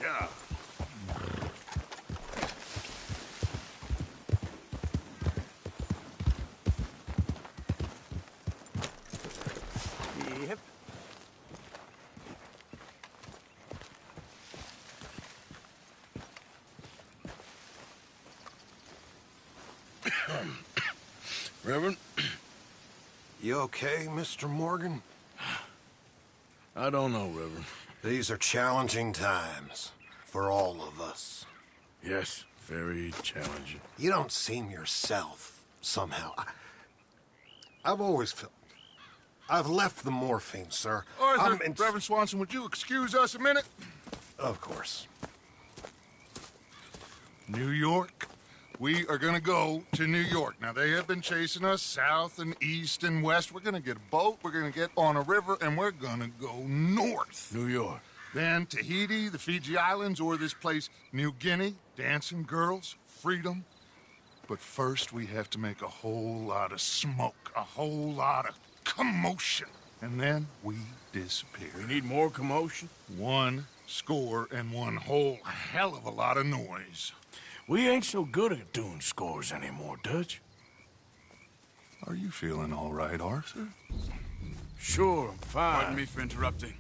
Yeah. Yep. Reverend? You okay, Mr. Morgan? I don't know, Reverend. These are challenging times for all of us. Yes, very challenging. You don't seem yourself, somehow. I've always felt... I've left the morphine, sir. Arthur, Reverend Swanson, would you excuse us a minute? Of course. New York. We are gonna go to New York. Now, they have been chasing us south and east and west. We're gonna get a boat, we're gonna get on a river, and we're gonna go north. New York. Then Tahiti, the Fiji Islands, or this place, New Guinea, dancing girls, freedom. But first, we have to make a whole lot of smoke, a whole lot of commotion. And then we disappear. We need more commotion? 1 score and 1 whole hell of a lot of noise. We ain't so good at doing scores anymore, Dutch. Are you feeling all right, Arthur? Sure, I'm fine. Pardon me for interrupting.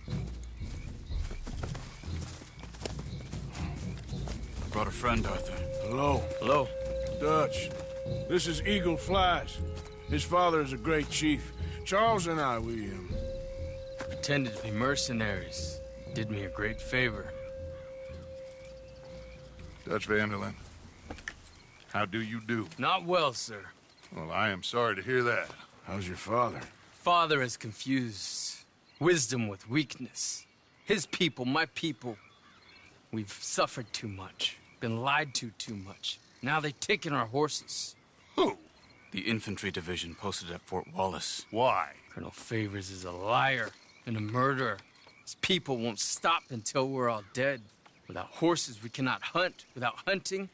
I brought a friend, Arthur. Hello. Hello. Dutch. This is Eagle Flies. His father is a great chief. Charles and I, we Pretended to be mercenaries. Did me a great favor. Dutch Vanderlyn, how do you do? Not well, sir. Well, I am sorry to hear that. How's your father? Father has confused wisdom with weakness. His people, my people. We've suffered too much. Been lied to too much. Now they've taken our horses. Who? The infantry division posted at Fort Wallace. Why? Colonel Favors is a liar and a murderer. His people won't stop until we're all dead. Without horses, we cannot hunt. Without hunting,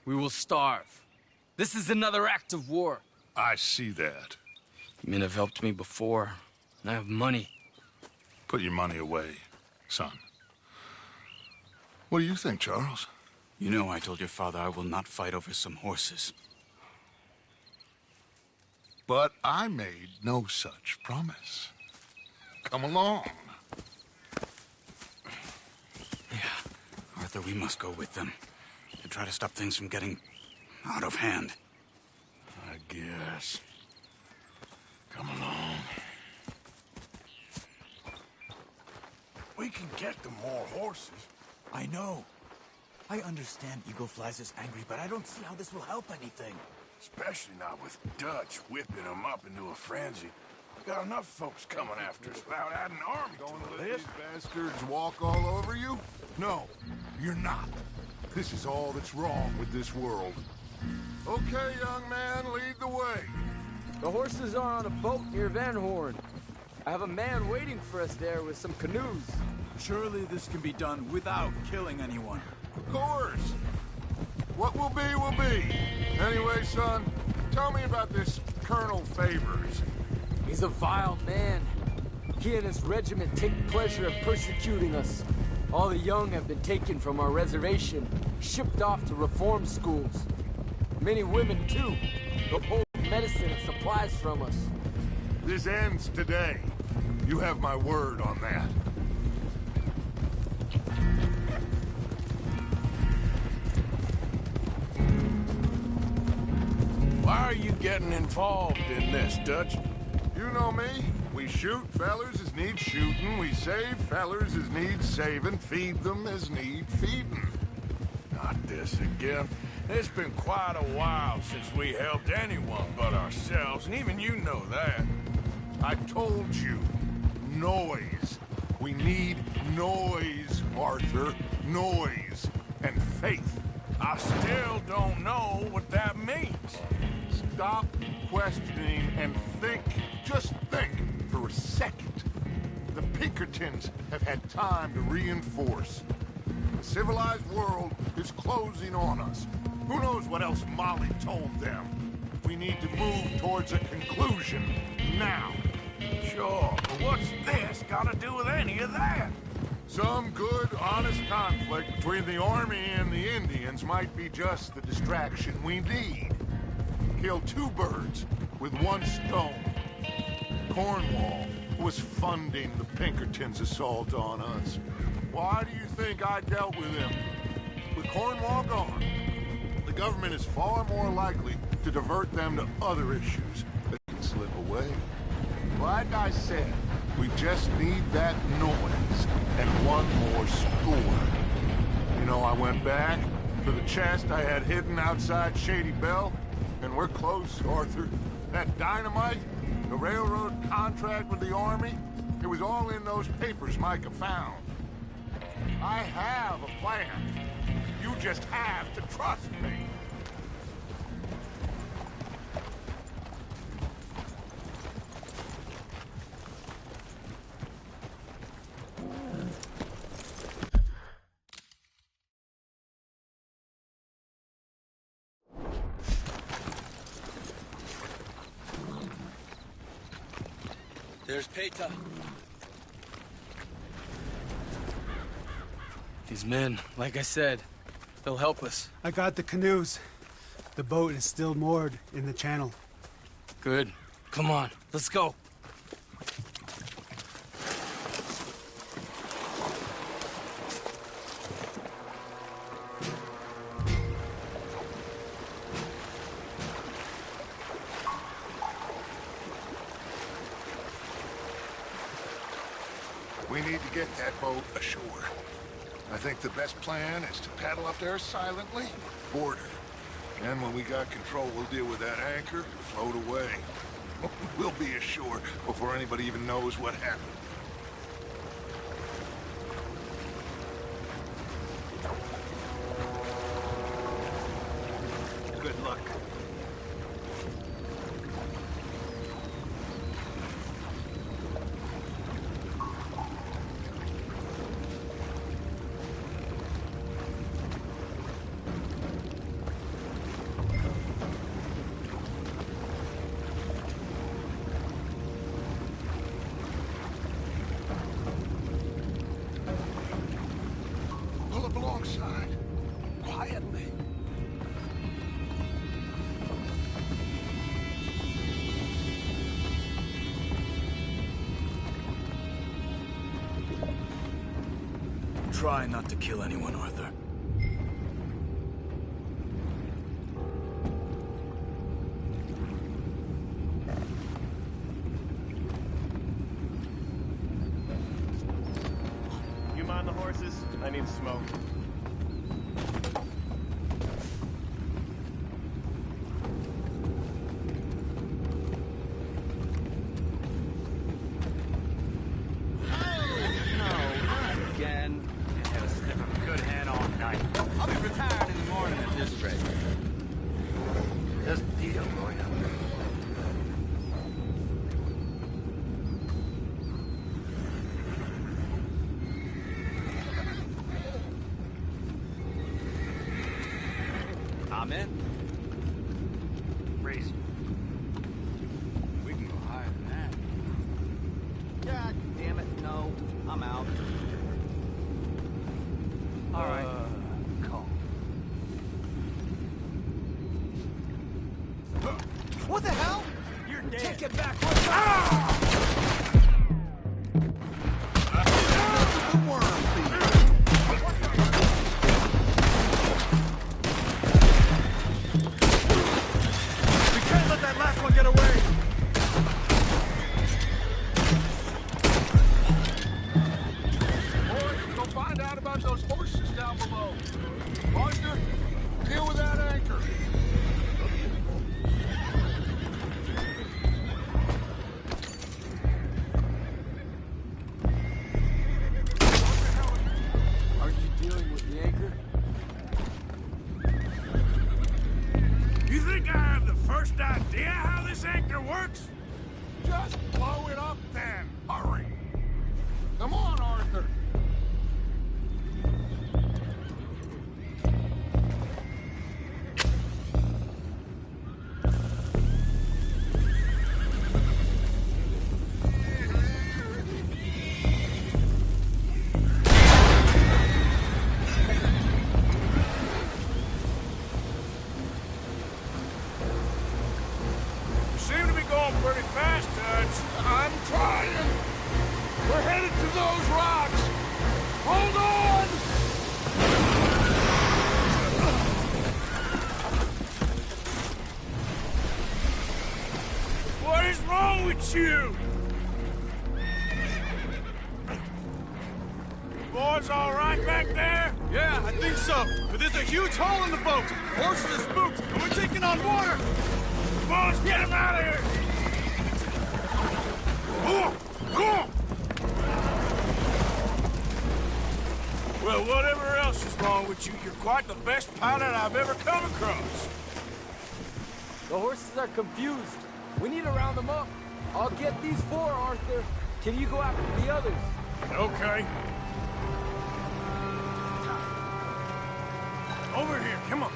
we will starve. This is another act of war. I see that. Men have helped me before, and I have money. Put your money away, son. What do you think, Charles? You know I told your father I will not fight over some horses. But I made no such promise. Come along. Arthur, we must go with them to try to stop things from getting out of hand. I guess. Come along. We can get them more horses. I know. I understand Eagle Flies is angry, but I don't see how this will help anything. Especially not with Dutch whipping them up into a frenzy. We got enough folks coming after us without adding an army Going to to let this. these bastards walk all over you? No, you're not. This is all that's wrong with this world. Okay, young man, lead the way. The horses are on a boat near Van Horn. I have a man waiting for us there with some canoes. Surely this can be done without killing anyone. Of course. What will be, will be. Anyway, son, tell me about this Colonel Favors. He's a vile man. He and his regiment take pleasure in persecuting us. All the young have been taken from our reservation, shipped off to reform schools. Many women, too. They'll pull medicine and supplies from us. This ends today. You have my word on that. Why are you getting involved in this, Dutch? You know me. We shoot fellers as need shooting. We save fellers as need saving. Feed them as need feeding. Not this again. It's been quite a while since we helped anyone but ourselves, and even you know that. I told you. Noise. We need noise, Arthur. Noise. And faith. I still don't know what that means. Stop questioning and think. Just think for a second. The Pinkertons have had time to reinforce. The civilized world is closing on us. Who knows what else Molly told them? We need to move towards a conclusion now. Sure, but what's this got to do with any of that? Some good, honest conflict between the army and the Indians might be just the distraction we need. Kill two birds with one stone. Cornwall was funding the Pinkertons' assault on us. Why do you think I dealt with him? With Cornwall gone, the government is far more likely to divert them to other issues that can slip away. Like I said, we just need that noise and one more score. You know, I went back for the chest I had hidden outside Shady Belle, and we're close, Arthur. That dynamite, the railroad contract with the army, it was all in those papers Micah found. I have a plan. You just have to trust me. There's Peta. These men, like I said, they'll help us. I got the canoes. The boat is still moored in the channel. Good. Come on, let's go. We need to get that boat ashore. I think the best plan is to paddle up there silently, board her. And when we got control, we'll deal with that anchor and float away. We'll be ashore before anybody even knows what happened. Good luck. Pull up alongside, quietly. Try not to kill anyone, Arthur. You mind the horses? I need smoke. I'll be retired in the morning at this rate. That's the deal, Lawyer. I'm in. Freeze. We can go higher than that. God damn it, no. I'm out. All right. Calm. What the hell? You're dead. Take it back. We can't let that last one get away. Boys, go find out about those horses down below. Arthur, deal with that anchor. Aren't you dealing with the anchor? You think I have the first idea how this anchor works? Just blow it up then. Hurry. Come on, Arthur. It's you! Boys all right back there? Yeah, I think so. But there's a huge hole in the boat. Horses are spooked, and we're taking on water. Boys, get him out of here! Come on! Well, whatever else is wrong with you, you're quite the best pilot I've ever come across. The horses are confused. We need to round them up. I'll get these four, Arthur. Can you go after the others? Okay. Over here, come on.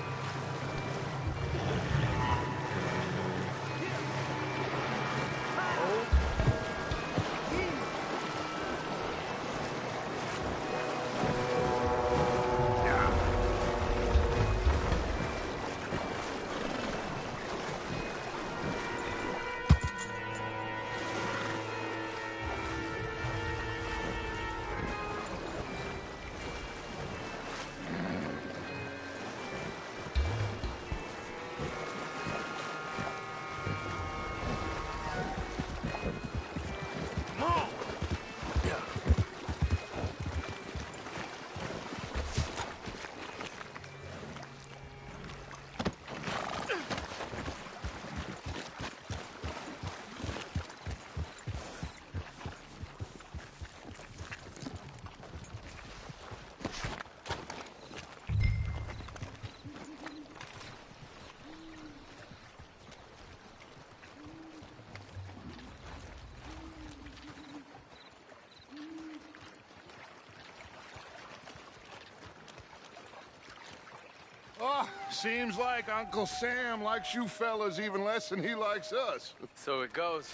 Oh, seems like Uncle Sam likes you fellas even less than he likes us. So it goes.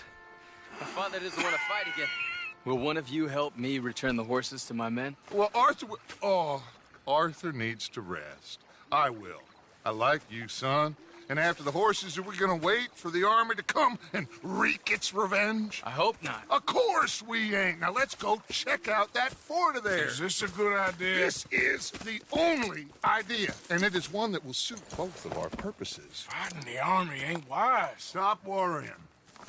My father doesn't want to fight again. Will one of you help me return the horses to my men? Well, Arthur needs to rest. I will. I like you, son. And after the horses, are we gonna wait for the army to come and wreak its revenge? I hope not. Of course we ain't. Now let's go check out that fort of theirs. Is this a good idea? This is the only idea, and it is one that will suit both of our purposes. Fighting the army ain't wise. Stop worrying.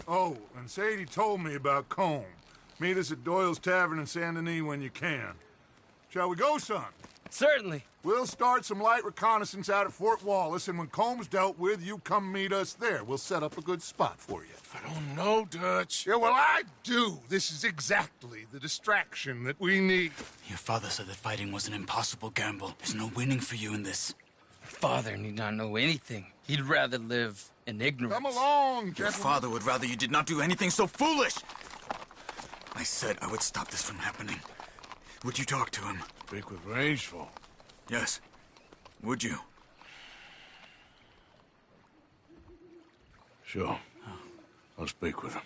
Oh, and Sadie told me about Combe. Meet us at Doyle's Tavern in Saint Denis when you can. Shall we go, son? Certainly. We'll start some light reconnaissance out at Fort Wallace, and when Combs dealt with, you come meet us there. We'll set up a good spot for you. I don't know, Dutch. Yeah, well, I do. This is exactly the distraction that we need. Your father said that fighting was an impossible gamble. There's no winning for you in this. Father need not know anything. He'd rather live in ignorance. Come along, Your gentlemen. father would rather you did not do anything so foolish. I said I would stop this from happening. Would you talk to him? Speak with Rangeful. Yes. Would you? Sure. I'll speak with him.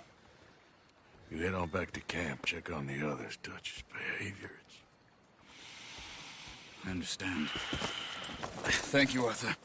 You head on back to camp, check on the others. Dutch's behavior, I understand. Thank you, Arthur.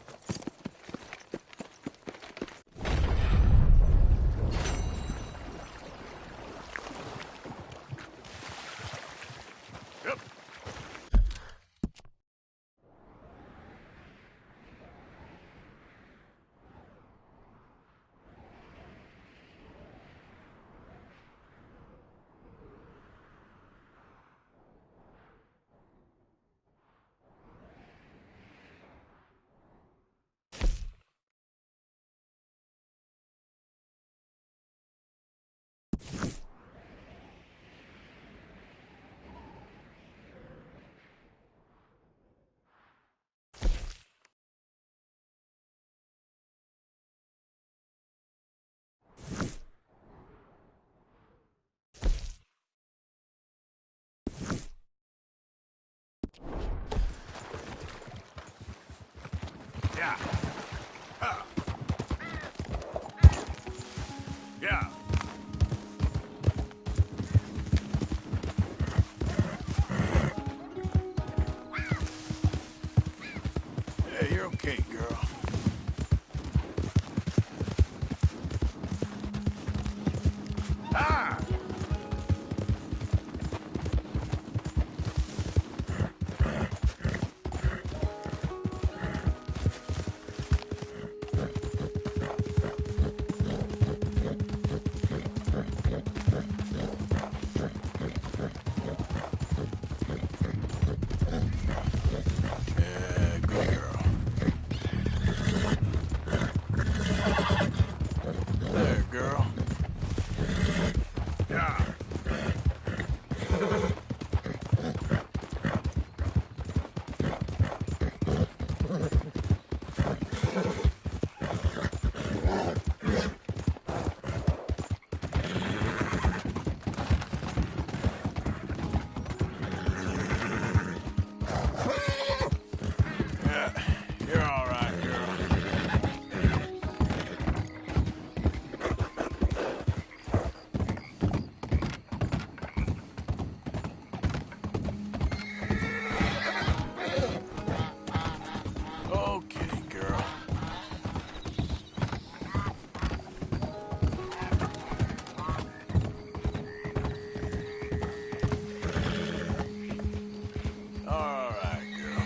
All right, girl.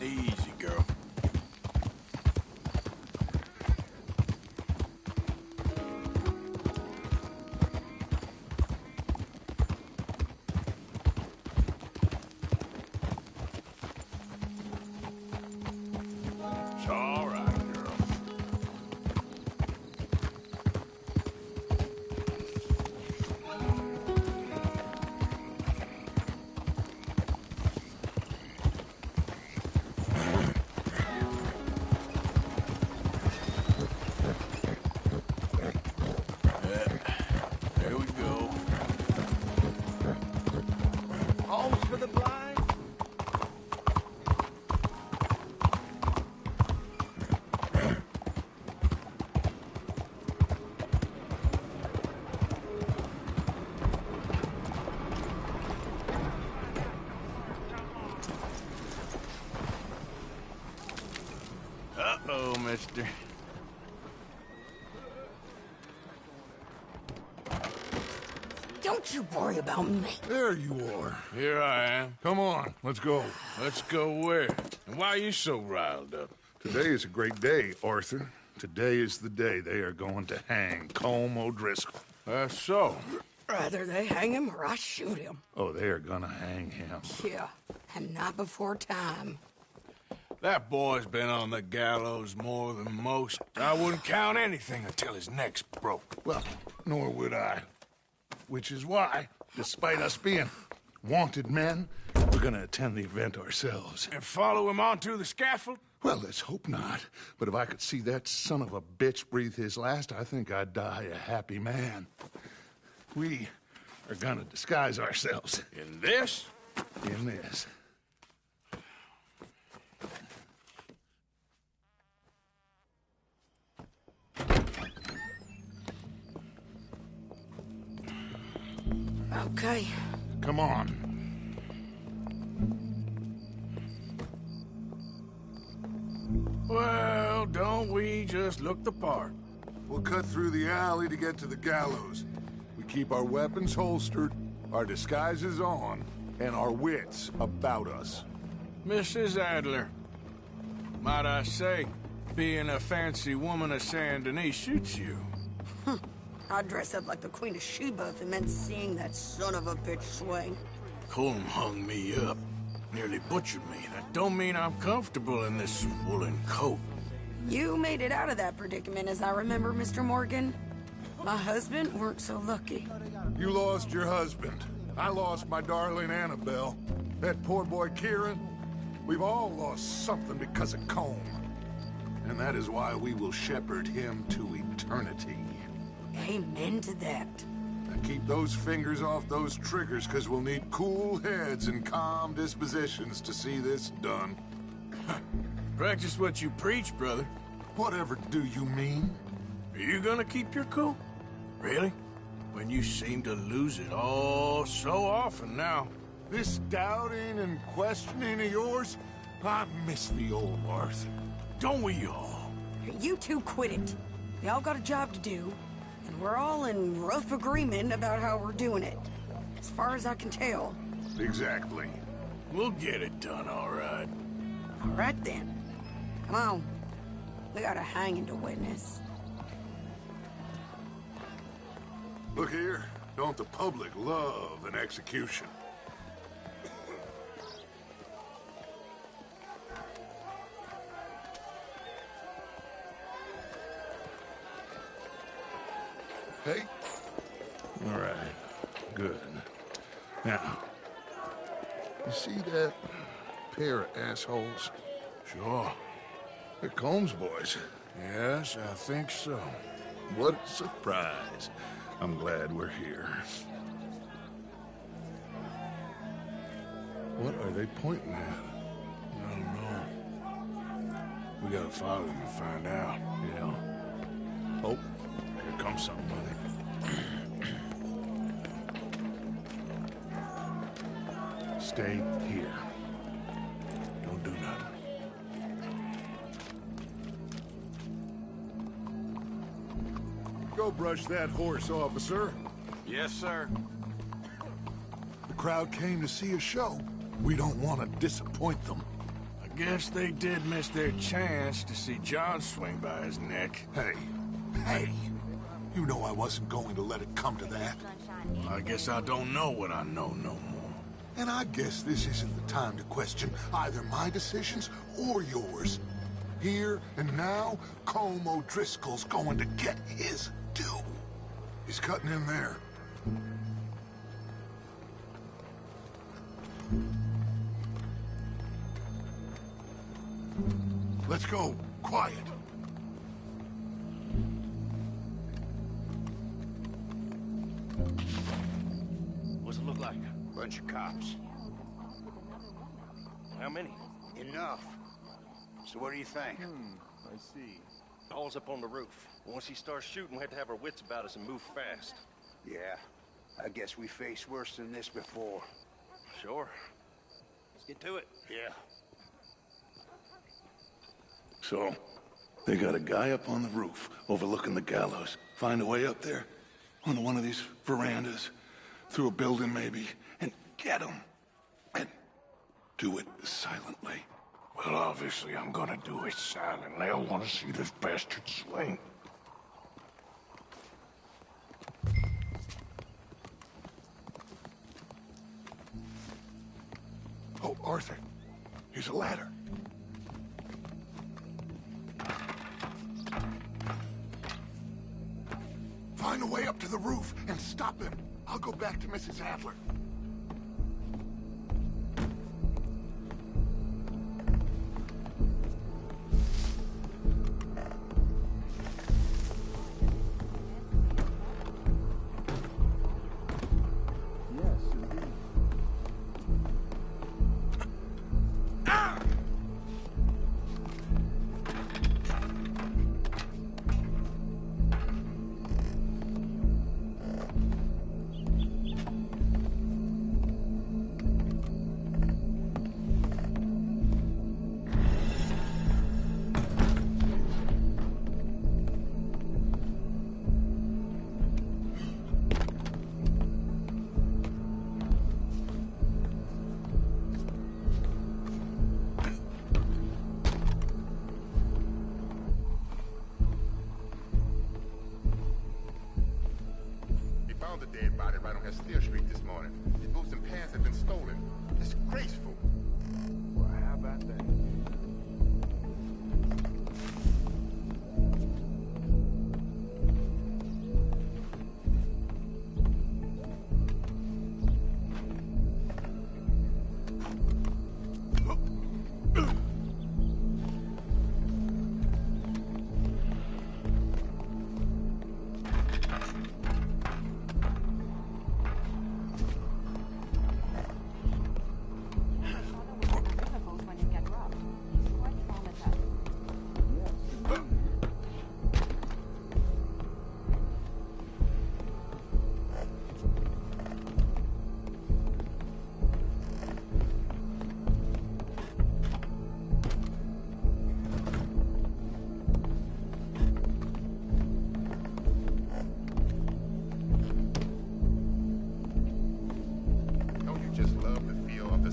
Easy, girl. It's all right, girl. There we go. Alls for the blind. Uh-oh, mister. Don't you worry about me. There you are. Here I am. Come on, let's go. Let's go where? And why are you so riled up? Today is a great day, Arthur. Today is the day they are going to hang Colm O'Driscoll. That's so. Rather they hang him or I shoot him. Oh, they are gonna hang him. Yeah, and not before time. That boy's been on the gallows more than most. I wouldn't count anything until his neck's broke. Well, nor would I. Which is why, despite us being wanted men, we're gonna attend the event ourselves. And follow him onto the scaffold? Well, let's hope not. But if I could see that son of a bitch breathe his last, I think I'd die a happy man. We are gonna disguise ourselves. In this? In this. Okay. Come on. Well, don't we just look the part? We'll cut through the alley to get to the gallows. We keep our weapons holstered, our disguises on, and our wits about us. Mrs. Adler, might I say, being a fancy woman of Saint Denis shoots you. I'd dress up like the Queen of Sheba if it meant seeing that son of a bitch swing. Colm hung me up, nearly butchered me. That don't mean I'm comfortable in this woolen coat. You made it out of that predicament, as I remember, Mr. Morgan. My husband weren't so lucky. You lost your husband. I lost my darling Annabelle. That poor boy Kieran. We've all lost something because of Colm. And that is why we will shepherd him to eternity. Amen to that. Now keep those fingers off those triggers, because we'll need cool heads and calm dispositions to see this done. Practice what you preach, brother. Whatever do you mean? Are you gonna keep your cool? Really? When you seem to lose it all so often now. This doubting and questioning of yours, I miss the old Arthur. Don't we all? You two quit it. We all got a job to do, and we're all in rough agreement about how we're doing it. As far as I can tell. Exactly. We'll get it done, all right. All right, then. Come on. We got a hanging to witness. Look here, don't the public love an execution? Hey? All right, good. Now, you see that pair of assholes? Sure. They're Colm's boys. Yes, I think so. What a surprise. I'm glad we're here. What are they pointing at? I don't know. We gotta follow them and find out. Yeah. Oh, here comes somebody. stay here. Don't do nothing. Go brush that horse, officer. Yes, sir. The crowd came to see a show. We don't want to disappoint them. I guess they did miss their chance to see John swing by his neck. Hey, you know I wasn't going to let it come to that. I guess I don't know what I know no more. And I guess this isn't the time to question either my decisions or yours. Here and now, Colm O'Driscoll's going to get his due. He's cutting in there. Let's go. Quiet. What's it look like? Bunch of cops. How many? Enough. So what do you think? I see. Paul's up on the roof. Once he starts shooting, we have to have our wits about us and move fast. Yeah. I guess we faced worse than this before. Sure. Let's get to it. Yeah. So, they got a guy up on the roof overlooking the gallows. Find a way up there, onto one of these verandas, through a building maybe, and get him. And do it silently. Well, obviously I'm gonna do it silently. I want to see this bastard swing. Oh, Arthur, here's a ladder. Find a way up to the roof and stop him. I'll go back to Mrs. Adler. The dead body right on Castile Street this morning. His boots and pants have been stolen. Disgraceful. Well, how about that?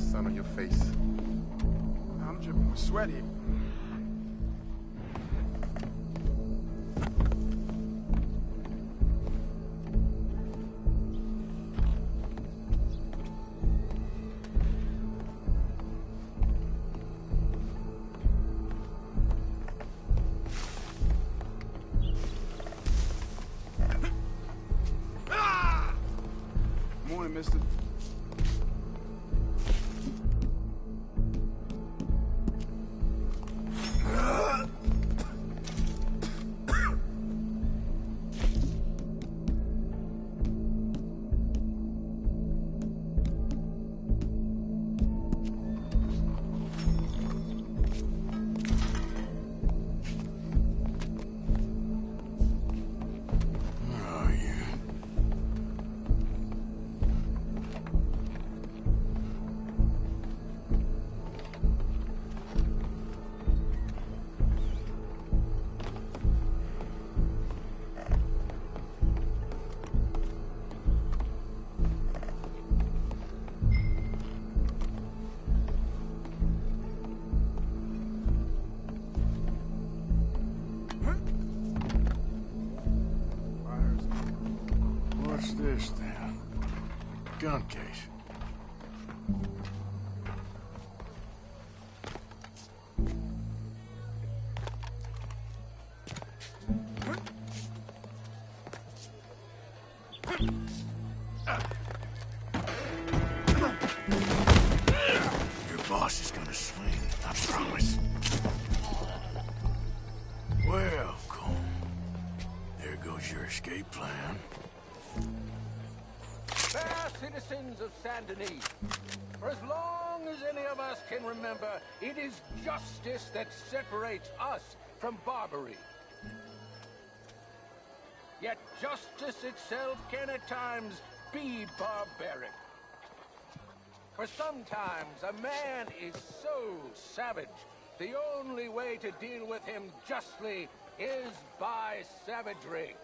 sun on your face. I'm dripping with sweat here. Morning, mister. this then. Gun case. Your boss is gonna swing, I promise. Well, Colm, there goes your escape plan. Fair citizens of Saint Denis, for as long as any of us can remember, it is justice that separates us from Barbary. Yet justice itself can at times be barbaric. For sometimes a man is so savage, the only way to deal with him justly is by savagery.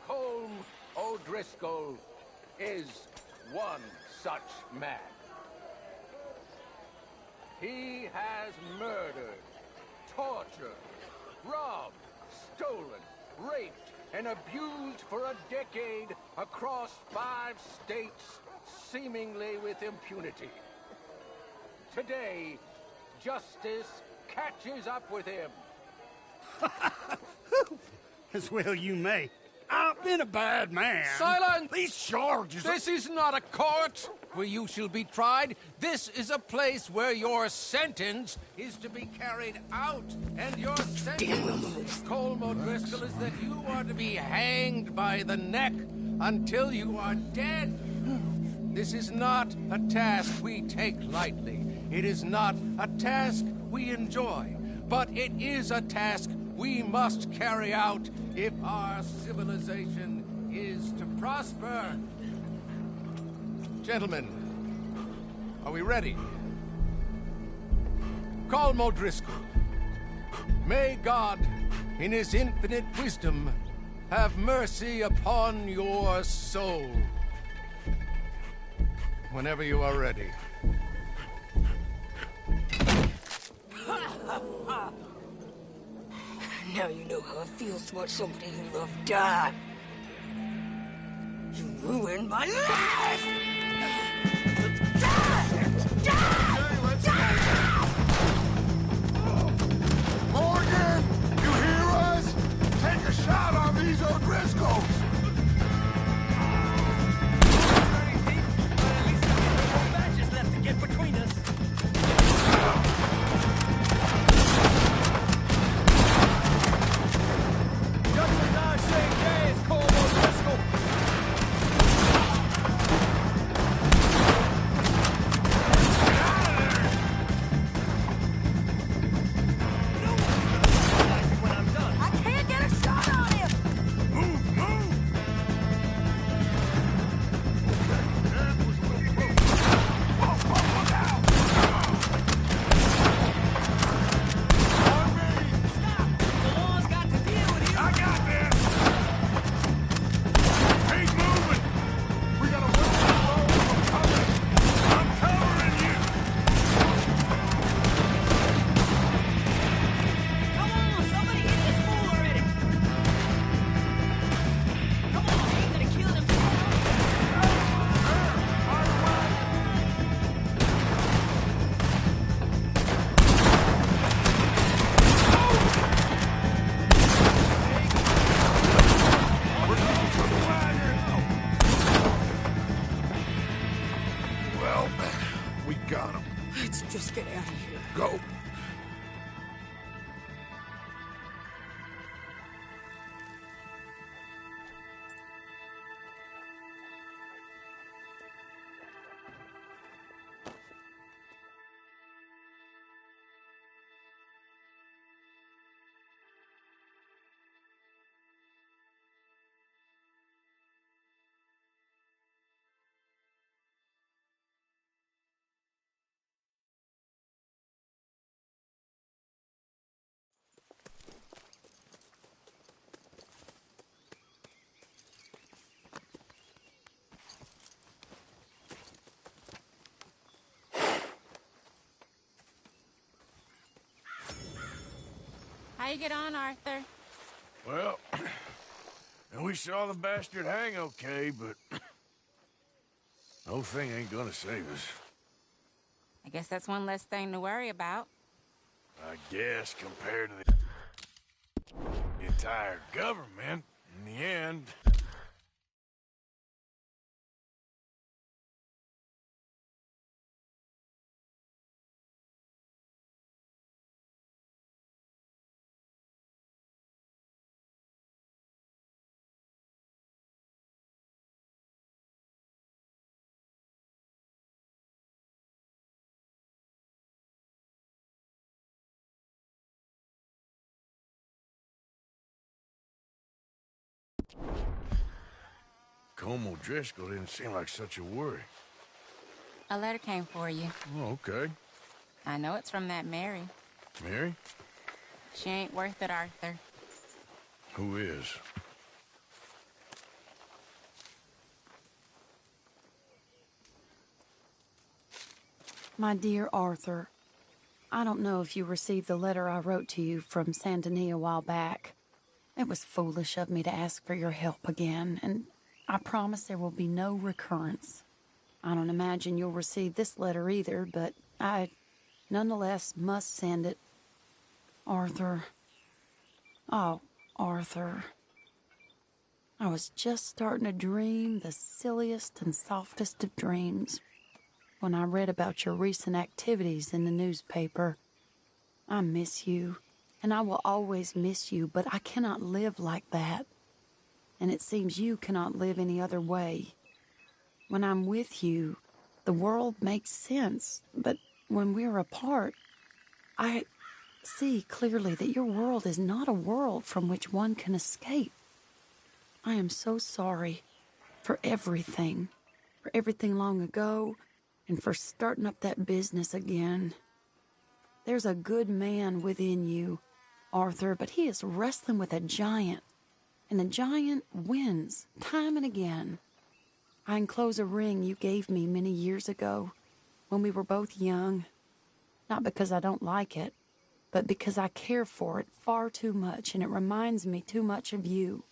Colm O'Driscoll is one such man. He has murdered, tortured, robbed, stolen, raped, and abused for a decade across 5 states, seemingly with impunity. Today, justice catches up with him. As well you may. I've been a bad man. Silence! These charges... This is not a court where you shall be tried. This is a place where your sentence is to be carried out. And your sentence, Colm O'Driscoll, is that you are to be hanged by the neck until you are dead. This is not a task we take lightly. It is not a task we enjoy. But it is a task we must carry out if our civilization is to prosper. Gentlemen, are we ready? Colm O'Driscoll, may God, in his infinite wisdom, have mercy upon your soul. Whenever you are ready. Now you know how it feels to watch somebody you love die. You ruined my life! Morgan, you hear us? Take a shot on these O'Driscolls! Matches left to get between us. Just get out of here. Go. How you get on, Arthur? Well, And we saw the bastard hang okay, but... the whole thing ain't gonna save us. I guess that's one less thing to worry about. I guess, compared to the entire government, in the end... Colm O'Driscoll didn't seem like such a worry. A letter came for you. Oh, okay. I know it's from that Mary. Mary? She ain't worth it, Arthur. Who is? My dear Arthur, I don't know if you received the letter I wrote to you from Saint Denis a while back. It was foolish of me to ask for your help again, and I promise there will be no recurrence. I don't imagine you'll receive this letter either, but I nonetheless must send it. Arthur. Oh, Arthur. I was just starting to dream the silliest and softest of dreams when I read about your recent activities in the newspaper. I miss you, and I will always miss you, but I cannot live like that. And it seems you cannot live any other way. When I'm with you, the world makes sense, but when we're apart, I see clearly that your world is not a world from which one can escape. I am so sorry for everything long ago, and for starting up that business again. There's a good man within you, Arthur, but he is wrestling with a giant. And the giant wins, time and again. I enclose a ring you gave me many years ago, when we were both young. Not because I don't like it, but because I care for it far too much, and it reminds me too much of you.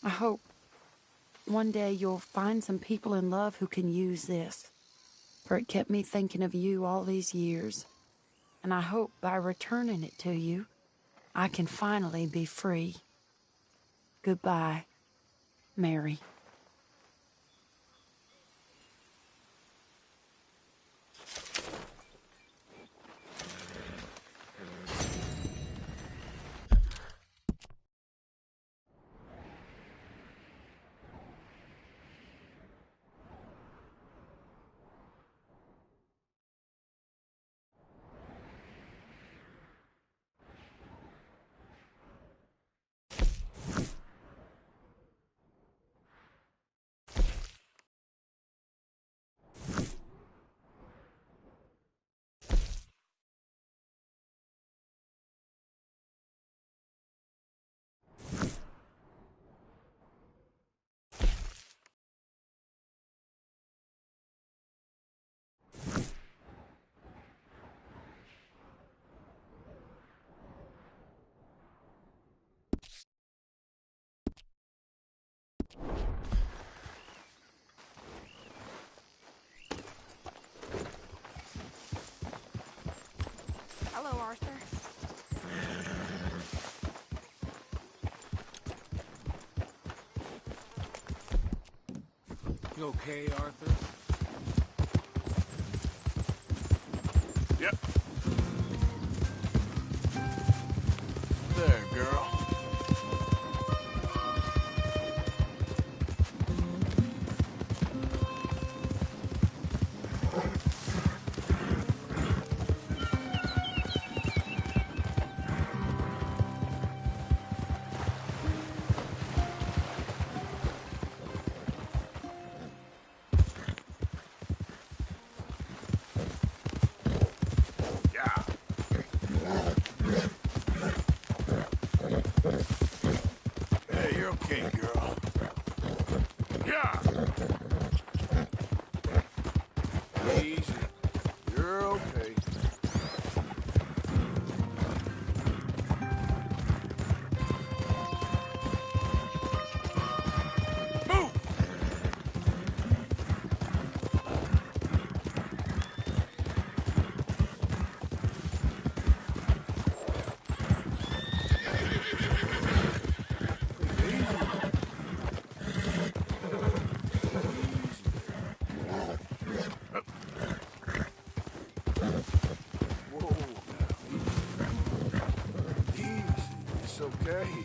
I hope one day you'll find some people in love who can use this, for it kept me thinking of you all these years. And I hope by returning it to you, I can finally be free. Goodbye, Mary. Hello, Arthur. You okay, Arthur? Yep. There, girl. okay?